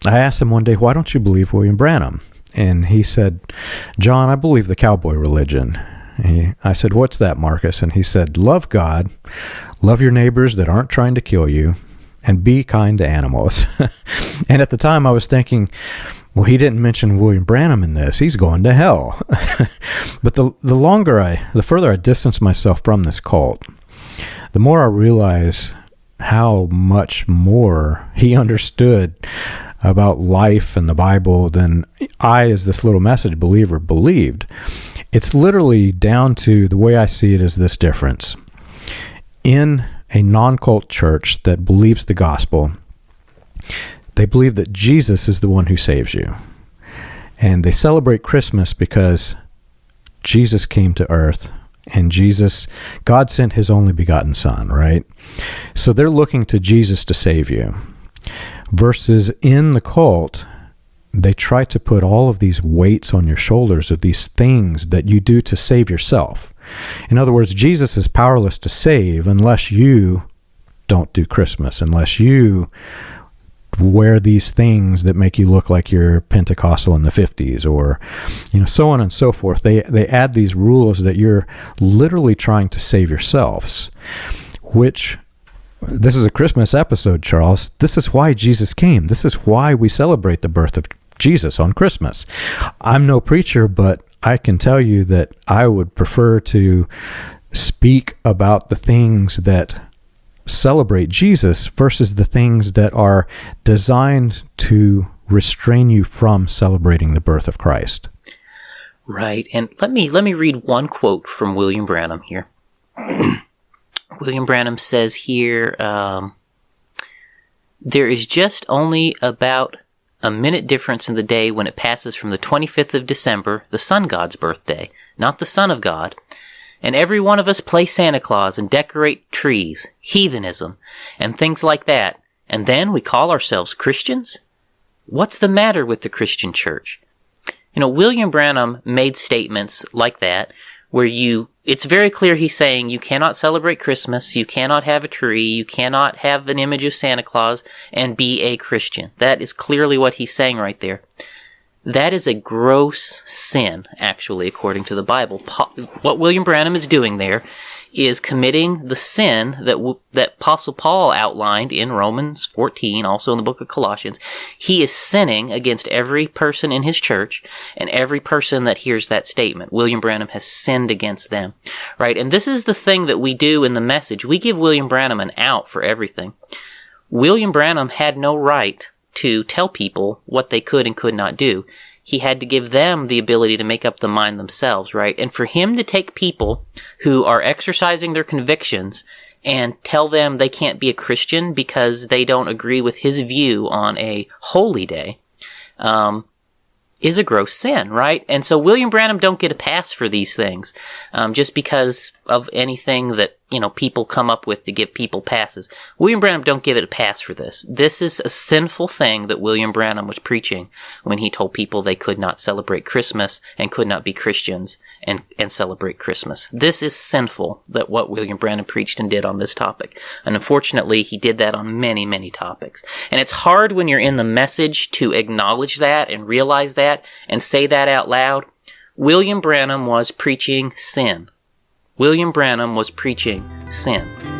I asked him one day, why don't you believe William Branham? And he said, John, I believe the cowboy religion. I said, what's that, Marcus? And he said, love God, love your neighbors that aren't trying to kill you, and be kind to animals. And at the time I was thinking, well, he didn't mention William Branham in this. He's going to hell. But the further I distance myself from this cult, the more I realize how much more he understood about life and the Bible than I, as this little message believer, believed. It's literally down to, the way I see it, is this difference. In a non-cult church that believes the gospel, they believe that Jesus is the one who saves you. And they celebrate Christmas because Jesus came to earth, and God sent his only begotten son, right? So they're looking to Jesus to save you. Versus in the cult, they try to put all of these weights on your shoulders of these things that you do to save yourself. In other words, Jesus is powerless to save unless you don't do Christmas, unless you wear these things that make you look like you're Pentecostal in the 50s, or so on and so forth. They add these rules that you're literally trying to save yourselves, which, this is a Christmas episode, Charles. This is why Jesus came. This is why we celebrate the birth of Jesus on Christmas. I'm no preacher, but I can tell you that I would prefer to speak about the things that celebrate Jesus versus the things that are designed to restrain you from celebrating the birth of Christ. Right. And let me read one quote from William Branham here. William Branham says here, there is just only about a minute difference in the day when it passes from the 25th of December, the sun god's birthday, not the Son of God, and every one of us play Santa Claus and decorate trees, heathenism, and things like that, and then we call ourselves Christians? What's the matter with the Christian church? William Branham made statements like that where it's very clear he's saying you cannot celebrate Christmas, you cannot have a tree, you cannot have an image of Santa Claus and be a Christian. That is clearly what he's saying right there. That is a gross sin, actually, according to the Bible. What William Branham is doing there is committing the sin that Apostle Paul outlined in Romans 14, also in the book of Colossians. He is sinning against every person in his church and every person that hears that statement. William Branham has sinned against them, right? And this is the thing that we do in the message. We give William Branham an out for everything. William Branham had no right to tell people what they could and could not do. He had to give them the ability to make up the mind themselves, right? And for him to take people who are exercising their convictions and tell them they can't be a Christian because they don't agree with his view on a holy day, is a gross sin, right? And so William Branham don't get a pass for these things, just because of anything that, people come up with to give people passes. William Branham don't give it a pass for this. This is a sinful thing that William Branham was preaching when he told people they could not celebrate Christmas and could not be Christians and celebrate Christmas. This is sinful, that what William Branham preached and did on this topic. And unfortunately, he did that on many, many topics. And it's hard when you're in the message to acknowledge that and realize that and say that out loud. William Branham was preaching sin. William Branham was preaching sin.